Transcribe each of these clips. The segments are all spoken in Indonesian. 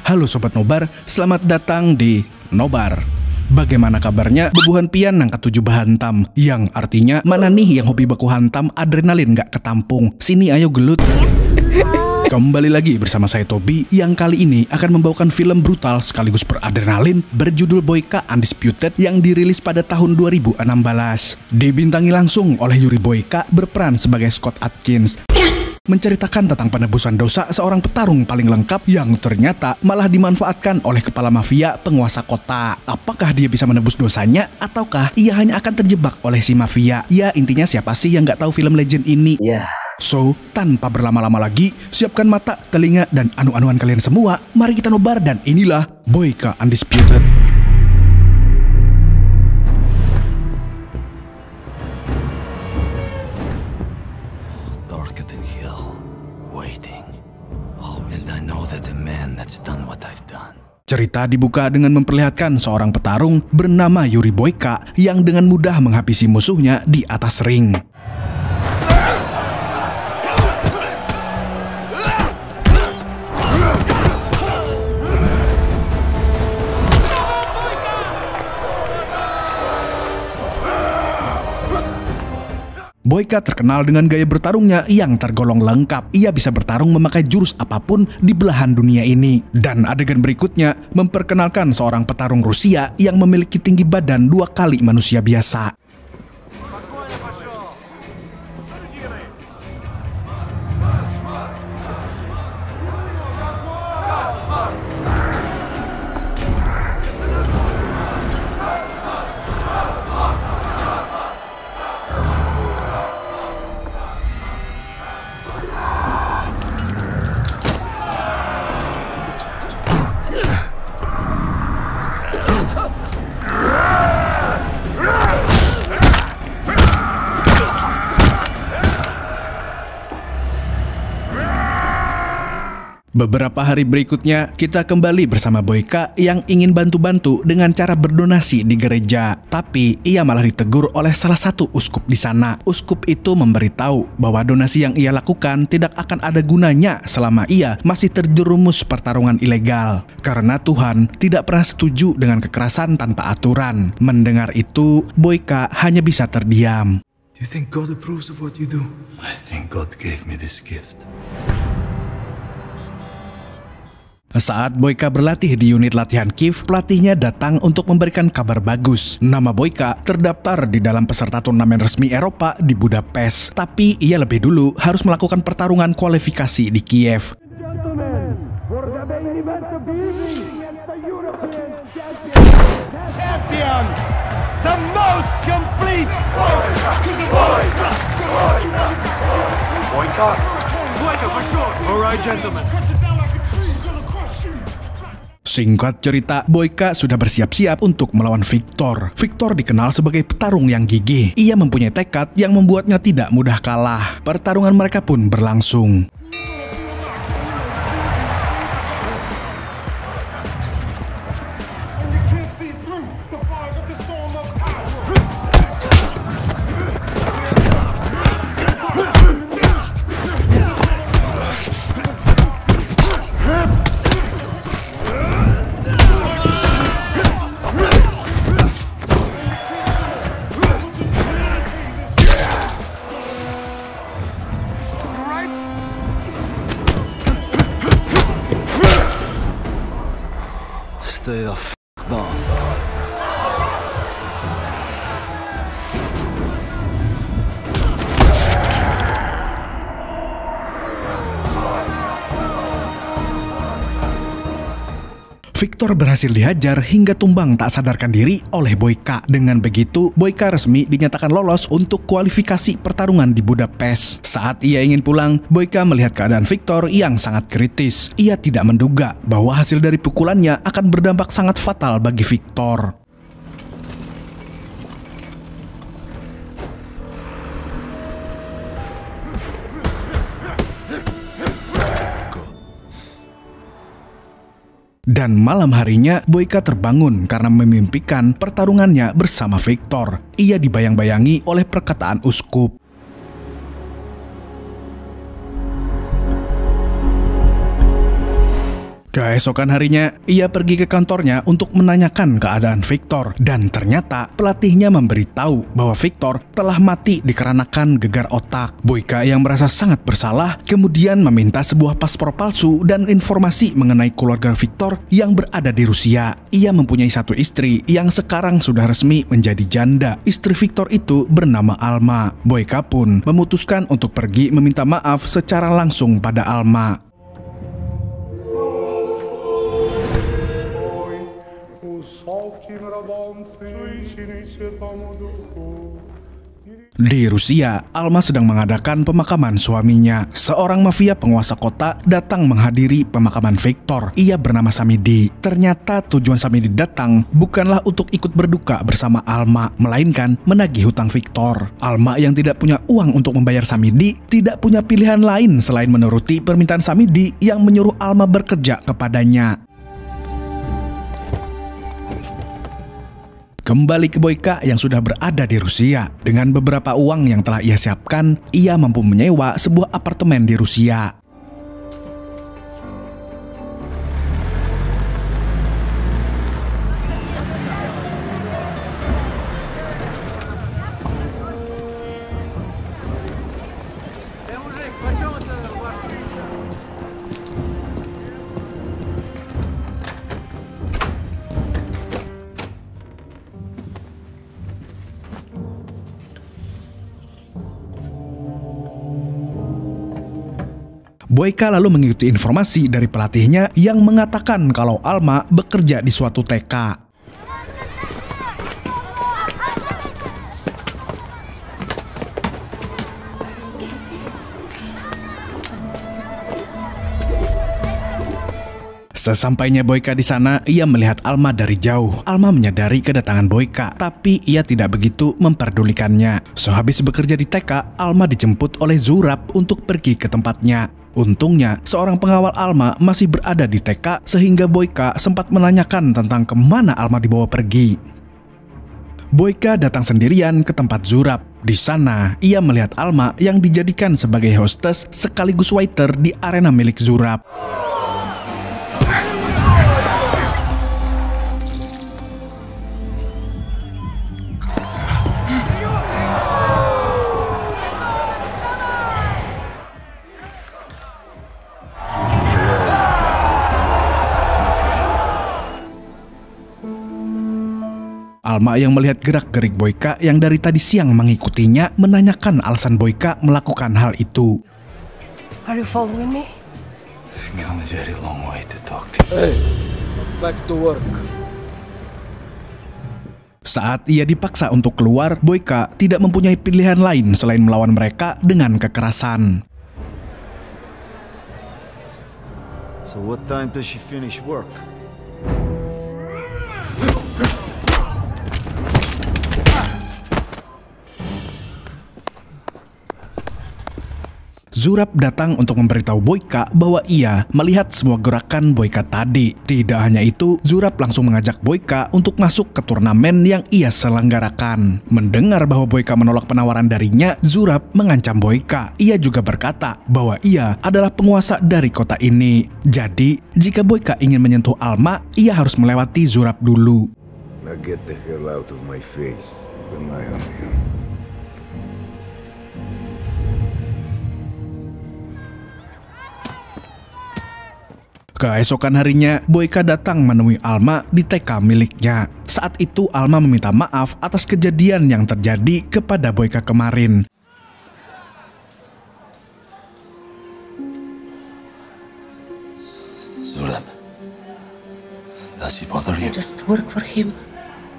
Halo Sobat Nobar, selamat datang di Nobar. Bagaimana kabarnya? Bebuhan pian angkat 7 bahantam, yang artinya mana nih yang hobi baku hantam adrenalin gak ketampung. Sini ayo gelut. Kembali lagi bersama saya Tobi, yang kali ini akan membawakan film brutal sekaligus beradrenalin berjudul Boyka Undisputed yang dirilis pada tahun 2016. Dibintangi langsung oleh Yuri Boyka berperan sebagai Scott Adkins, menceritakan tentang penebusan dosa seorang petarung paling lengkap yang ternyata malah dimanfaatkan oleh kepala mafia penguasa kota. Apakah dia bisa menebus dosanya ataukah ia hanya akan terjebak oleh si mafia? Ya intinya siapa sih yang nggak tahu film legend ini? So, tanpa berlama-lama lagi, siapkan mata, telinga, dan anu-anuan kalian semua. Mari kita nobar dan inilah Boyka Undisputed. Cerita dibuka dengan memperlihatkan seorang petarung bernama Yuri Boyka yang dengan mudah menghabisi musuhnya di atas ring. Boyka terkenal dengan gaya bertarungnya yang tergolong lengkap. Ia bisa bertarung memakai jurus apapun di belahan dunia ini. Dan adegan berikutnya memperkenalkan seorang petarung Rusia yang memiliki tinggi badan 2 kali manusia biasa. Beberapa hari berikutnya, kita kembali bersama Boyka yang ingin bantu-bantu dengan cara berdonasi di gereja. Tapi, ia malah ditegur oleh salah satu uskup di sana. Uskup itu memberitahu bahwa donasi yang ia lakukan tidak akan ada gunanya selama ia masih terjerumus pertarungan ilegal. Karena Tuhan tidak pernah setuju dengan kekerasan tanpa aturan. Mendengar itu, Boyka hanya bisa terdiam. Do you think God approves of what you do? I think God gave me this gift. Saat Boyka berlatih di unit latihan Kiev, pelatihnya datang untuk memberikan kabar bagus. Nama Boyka terdaftar di dalam peserta turnamen resmi Eropa di Budapest. Tapi ia lebih dulu harus melakukan pertarungan kualifikasi di Kiev. Champion, the most complete. Boyka for sure. All right, gentlemen. Singkat cerita, Boyka sudah bersiap-siap untuk melawan Victor. Victor dikenal sebagai petarung yang gigih. Ia mempunyai tekad yang membuatnya tidak mudah kalah. Pertarungan mereka pun berlangsung. Stay the f*** down. Victor berhasil dihajar hingga tumbang tak sadarkan diri oleh Boyka. Dengan begitu, Boyka resmi dinyatakan lolos untuk kualifikasi pertarungan di Budapest. Saat ia ingin pulang, Boyka melihat keadaan Victor yang sangat kritis. Ia tidak menduga bahwa hasil dari pukulannya akan berdampak sangat fatal bagi Victor. Dan malam harinya, Boyka terbangun karena memimpikan pertarungannya bersama Victor. Ia dibayang-bayangi oleh perkataan uskup. Keesokan harinya, ia pergi ke kantornya untuk menanyakan keadaan Victor dan ternyata pelatihnya memberitahu bahwa Victor telah mati dikarenakan gegar otak. Boyka yang merasa sangat bersalah kemudian meminta sebuah paspor palsu dan informasi mengenai keluarga Victor yang berada di Rusia. Ia mempunyai satu istri yang sekarang sudah resmi menjadi janda. Istri Victor itu bernama Alma. Boyka pun memutuskan untuk pergi meminta maaf secara langsung pada Alma. Di Rusia, Alma sedang mengadakan pemakaman suaminya. Seorang mafia penguasa kota datang menghadiri pemakaman Victor. Ia bernama Samidi. Ternyata tujuan Samidi datang bukanlah untuk ikut berduka bersama Alma, melainkan menagih hutang Victor. Alma yang tidak punya uang untuk membayar Samidi tidak punya pilihan lain selain menuruti permintaan Samidi yang menyuruh Alma bekerja kepadanya. Kembali ke Boyka yang sudah berada di Rusia. Dengan beberapa uang yang telah ia siapkan, ia mampu menyewa sebuah apartemen di Rusia. Boyka lalu mengikuti informasi dari pelatihnya yang mengatakan kalau Alma bekerja di suatu TK. Sesampainya Boyka di sana, ia melihat Alma dari jauh. Alma menyadari kedatangan Boyka, tapi ia tidak begitu memperdulikannya. Sehabis bekerja di TK, Alma dijemput oleh Zurab untuk pergi ke tempatnya. Untungnya, seorang pengawal Alma masih berada di TK sehingga Boyka sempat menanyakan tentang kemana Alma dibawa pergi. Boyka datang sendirian ke tempat Zurab. Di sana, ia melihat Alma yang dijadikan sebagai hostess sekaligus waiter di arena milik Zurab. Alma yang melihat gerak-gerik Boyka yang dari tadi siang mengikutinya menanyakan alasan Boyka melakukan hal itu. Are you following me? Come a very long way to talk to you. Hey, back to work. Saat ia dipaksa untuk keluar, Boyka tidak mempunyai pilihan lain selain melawan mereka dengan kekerasan. So what time does she finish work? Zurab datang untuk memberitahu Boyka bahwa ia melihat semua gerakan Boyka tadi. Tidak hanya itu, Zurab langsung mengajak Boyka untuk masuk ke turnamen yang ia selenggarakan. Mendengar bahwa Boyka menolak penawaran darinya, Zurab mengancam Boyka. Ia juga berkata bahwa ia adalah penguasa dari kota ini. Jadi, jika Boyka ingin menyentuh Alma, ia harus melewati Zurab dulu. Now get the hell out of my face. Keep an eye on him. Keesokan harinya, Boyka datang menemui Alma di TK miliknya. Saat itu Alma meminta maaf atas kejadian yang terjadi kepada Boyka kemarin. Zurab, does he bother I you? just work for him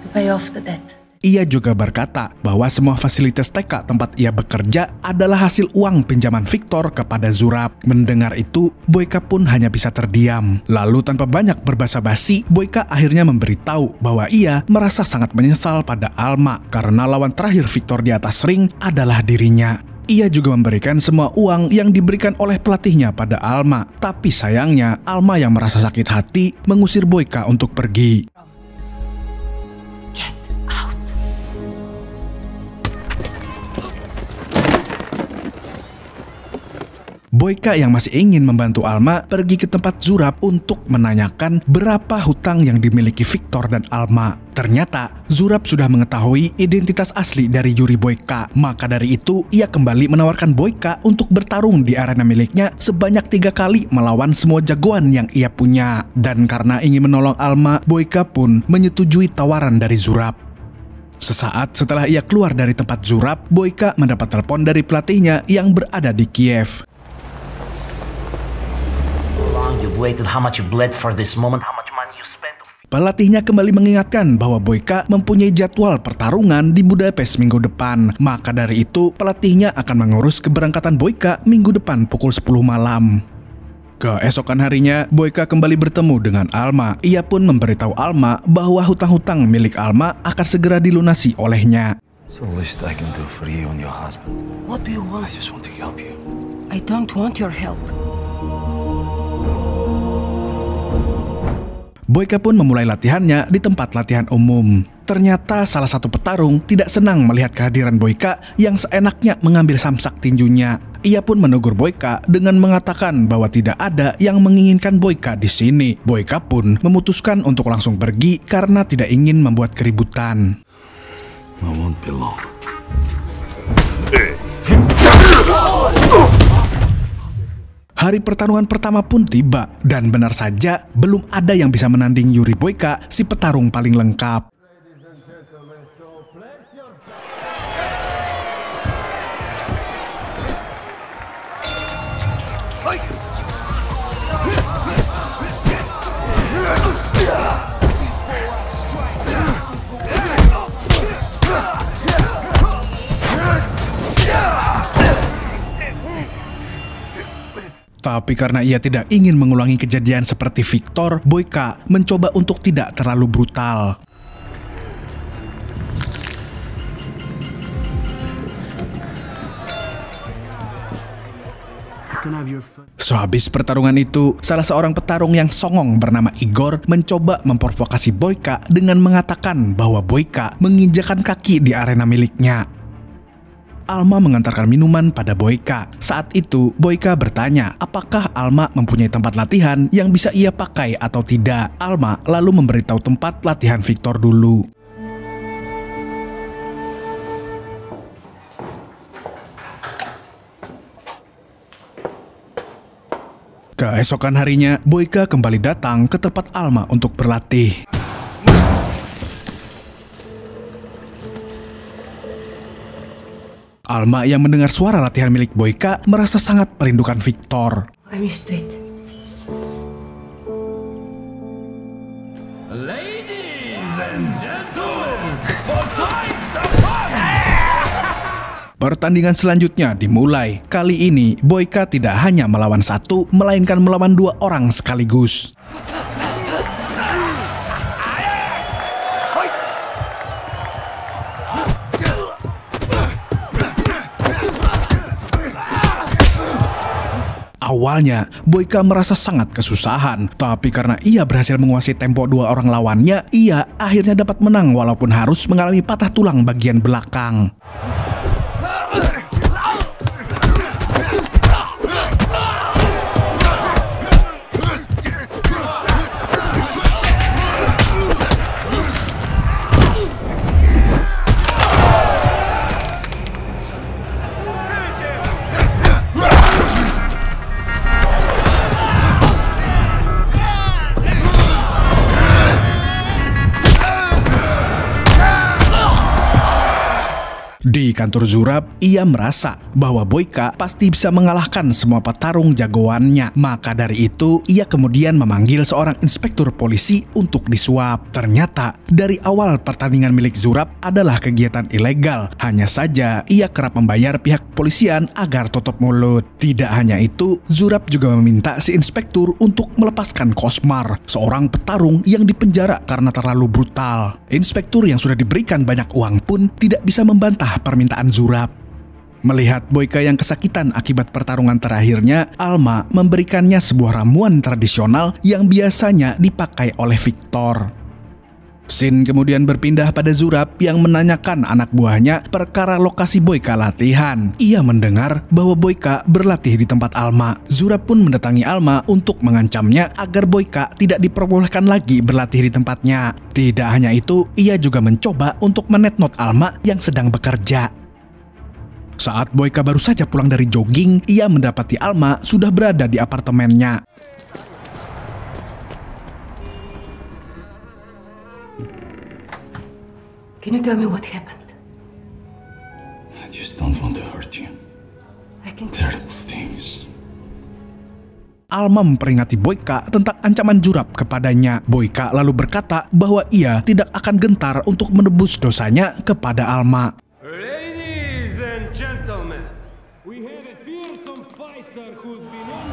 to pay off the debt. Ia juga berkata bahwa semua fasilitas TK tempat ia bekerja adalah hasil uang pinjaman Victor kepada Zurab. Mendengar itu, Boyka pun hanya bisa terdiam. Lalu tanpa banyak berbasa-basi, Boyka akhirnya memberitahu bahwa ia merasa sangat menyesal pada Alma karena lawan terakhir Victor di atas ring adalah dirinya. Ia juga memberikan semua uang yang diberikan oleh pelatihnya pada Alma. Tapi sayangnya, Alma yang merasa sakit hati mengusir Boyka untuk pergi. Get out. Boyka yang masih ingin membantu Alma pergi ke tempat Zurab untuk menanyakan berapa hutang yang dimiliki Victor dan Alma. Ternyata Zurab sudah mengetahui identitas asli dari Yuri Boyka. Maka dari itu ia kembali menawarkan Boyka untuk bertarung di arena miliknya sebanyak 3 kali melawan semua jagoan yang ia punya. Dan karena ingin menolong Alma, Boyka pun menyetujui tawaran dari Zurab. Sesaat setelah ia keluar dari tempat Zurab, Boyka mendapat telepon dari pelatihnya yang berada di Kiev. You've waited, how much you bled for this moment, how much money you spent. Pelatihnya kembali mengingatkan bahwa Boyka mempunyai jadwal pertarungan di Budapest minggu depan. Maka dari itu, pelatihnya akan mengurus keberangkatan Boyka minggu depan pukul 10 malam. Keesokan harinya, Boyka kembali bertemu dengan Alma. Ia pun memberitahu Alma bahwa hutang-hutang milik Alma akan segera dilunasi olehnya. It's the least I can do for you and your husband. What do you want? I just want to help you. I don't want your help. Boyka pun memulai latihannya di tempat latihan umum. Ternyata salah satu petarung tidak senang melihat kehadiran Boyka yang seenaknya mengambil samsak tinjunya. Ia pun menegur Boyka dengan mengatakan bahwa tidak ada yang menginginkan Boyka di sini. Boyka pun memutuskan untuk langsung pergi karena tidak ingin membuat keributan. I won't be long. Hari pertarungan pertama pun tiba, dan benar saja belum ada yang bisa menanding Yuri Boyka, si petarung paling lengkap. Tapi karena ia tidak ingin mengulangi kejadian seperti Victor, Boyka mencoba untuk tidak terlalu brutal. Sehabis pertarungan itu, salah seorang petarung yang songong bernama Igor mencoba memprovokasi Boyka dengan mengatakan bahwa Boyka menginjakan kaki di arena miliknya. Alma mengantarkan minuman pada Boyka. Saat itu, Boyka bertanya apakah Alma mempunyai tempat latihan yang bisa ia pakai atau tidak. Alma lalu memberitahu tempat latihan Victor dulu. Keesokan harinya, Boyka kembali datang ke tempat Alma untuk berlatih. Alma yang mendengar suara latihan milik Boyka merasa sangat merindukan Victor. I missed it. Ladies and gentlemen, for twice the Pertandingan selanjutnya dimulai. Kali ini, Boyka tidak hanya melawan satu, melainkan melawan 2 orang sekaligus. Awalnya, Boyka merasa sangat kesusahan, tapi karena ia berhasil menguasai tempo 2 orang lawannya, ia akhirnya dapat menang walaupun harus mengalami patah tulang bagian belakang. Di kantor Zurab, ia merasa bahwa Boyka pasti bisa mengalahkan semua petarung jagoannya. Maka dari itu, ia kemudian memanggil seorang inspektur polisi untuk disuap. Ternyata, dari awal pertandingan milik Zurab adalah kegiatan ilegal. Hanya saja, ia kerap membayar pihak kepolisian agar tutup mulut. Tidak hanya itu, Zurab juga meminta si inspektur untuk melepaskan Kosmar, seorang petarung yang dipenjara karena terlalu brutal. Inspektur yang sudah diberikan banyak uang pun tidak bisa membantah permintaan Zurab. Melihat Boyka yang kesakitan akibat pertarungan terakhirnya, Alma memberikannya sebuah ramuan tradisional yang biasanya dipakai oleh Victor. Scene kemudian berpindah pada Zurab yang menanyakan anak buahnya perkara lokasi Boyka latihan. Ia mendengar bahwa Boyka berlatih di tempat Alma. Zurab pun mendatangi Alma untuk mengancamnya agar Boyka tidak diperbolehkan lagi berlatih di tempatnya. Tidak hanya itu, ia juga mencoba untuk menetnot Alma yang sedang bekerja. Saat Boyka baru saja pulang dari jogging, ia mendapati Alma sudah berada di apartemennya. Can you tell me what happened? I just don't want to hurt you. I can Terrible things. Alma memperingati Boyka tentang ancaman Zurab kepadanya. Boyka lalu berkata bahwa ia tidak akan gentar untuk menebus dosanya kepada Alma. Ladies and gentlemen, we have a fearsome fighter who's been on.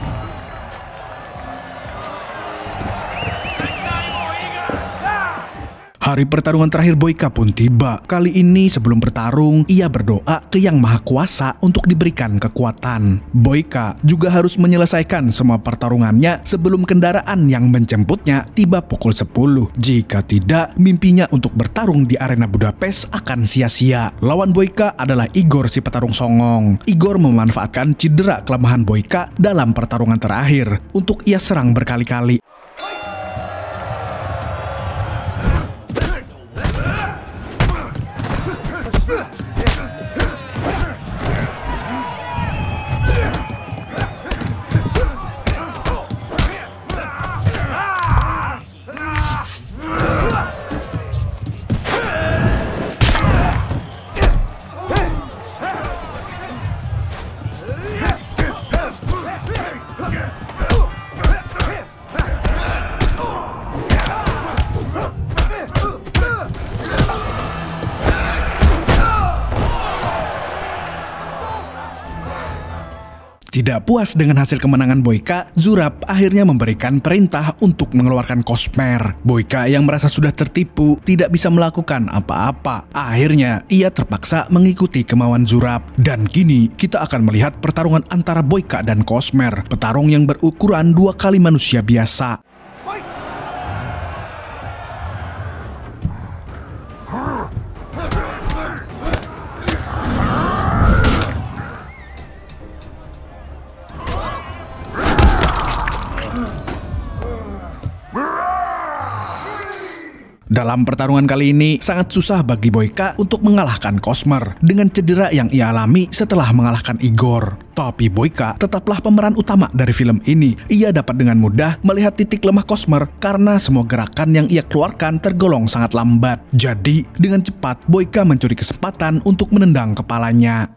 Hari pertarungan terakhir Boyka pun tiba. Kali ini sebelum bertarung, ia berdoa ke Yang Maha Kuasa untuk diberikan kekuatan. Boyka juga harus menyelesaikan semua pertarungannya sebelum kendaraan yang menjemputnya tiba pukul 10. Jika tidak, mimpinya untuk bertarung di arena Budapest akan sia-sia. Lawan Boyka adalah Igor si petarung songong. Igor memanfaatkan cedera kelemahan Boyka dalam pertarungan terakhir untuk ia serang berkali-kali. Tidak puas dengan hasil kemenangan Boyka, Zurab akhirnya memberikan perintah untuk mengeluarkan Cosmer. Boyka yang merasa sudah tertipu tidak bisa melakukan apa-apa. Akhirnya ia terpaksa mengikuti kemauan Zurab. Dan kini kita akan melihat pertarungan antara Boyka dan Cosmer, petarung yang berukuran 2 kali manusia biasa. Dalam pertarungan kali ini, sangat susah bagi Boyka untuk mengalahkan Cosmer dengan cedera yang ia alami setelah mengalahkan Igor. Tapi Boyka tetaplah pemeran utama dari film ini. Ia dapat dengan mudah melihat titik lemah Cosmer karena semua gerakan yang ia keluarkan tergolong sangat lambat. Jadi, dengan cepat Boyka mencuri kesempatan untuk menendang kepalanya.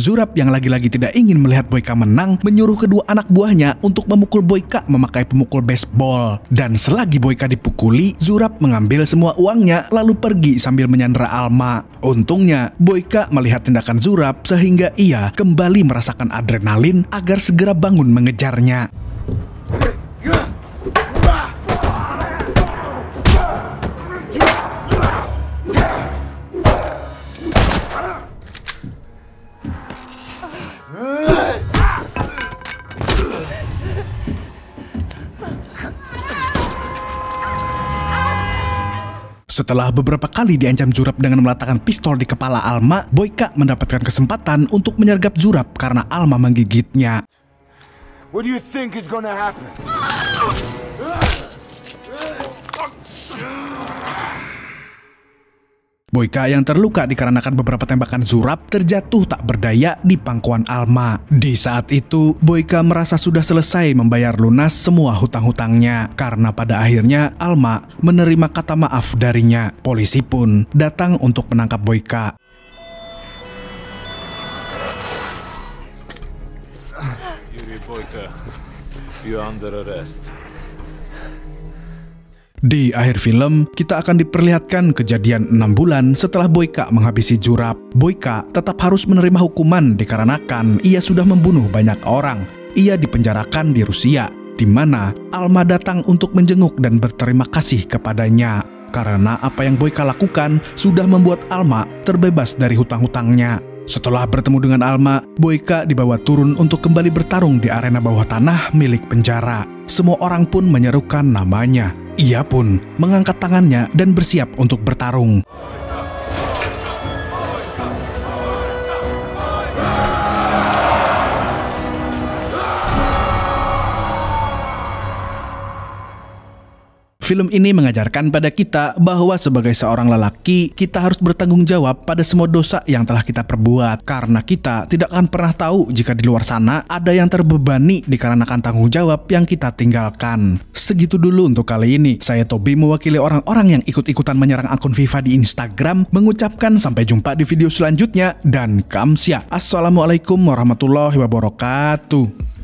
Zurab yang lagi-lagi tidak ingin melihat Boyka menang menyuruh kedua anak buahnya untuk memukul Boyka memakai pemukul baseball. Dan selagi Boyka dipukuli, Zurab mengambil semua uangnya lalu pergi sambil menyandera Alma. Untungnya, Boyka melihat tindakan Zurab sehingga ia kembali merasakan adrenalin agar segera bangun mengejarnya. Setelah beberapa kali diancam Zurab dengan meletakkan pistol di kepala Alma, Boyka mendapatkan kesempatan untuk menyergap Zurab karena Alma menggigitnya. What do you think is gonna happen? Boyka yang terluka dikarenakan beberapa tembakan Zurab terjatuh tak berdaya di pangkuan Alma. Di saat itu, Boyka merasa sudah selesai membayar lunas semua hutang-hutangnya. Karena pada akhirnya Alma menerima kata maaf darinya. Polisi pun datang untuk menangkap Boyka. Yuri Boyka, you're under arrest. Di akhir film, kita akan diperlihatkan kejadian 6 bulan setelah Boyka menghabisi Jurap. Boyka tetap harus menerima hukuman dikarenakan ia sudah membunuh banyak orang. Ia dipenjarakan di Rusia, di mana Alma datang untuk menjenguk dan berterima kasih kepadanya. Karena apa yang Boyka lakukan sudah membuat Alma terbebas dari hutang-hutangnya. Setelah bertemu dengan Alma, Boyka dibawa turun untuk kembali bertarung di arena bawah tanah milik penjara. Semua orang pun menyerukan namanya. Ia pun mengangkat tangannya dan bersiap untuk bertarung. Film ini mengajarkan pada kita bahwa sebagai seorang lelaki, kita harus bertanggung jawab pada semua dosa yang telah kita perbuat. Karena kita tidak akan pernah tahu jika di luar sana ada yang terbebani dikarenakan tanggung jawab yang kita tinggalkan. Segitu dulu untuk kali ini. Saya Tobi mewakili orang-orang yang ikut-ikutan menyerang akun FIFA di Instagram, mengucapkan sampai jumpa di video selanjutnya dan kamsia. Assalamualaikum warahmatullahi wabarakatuh.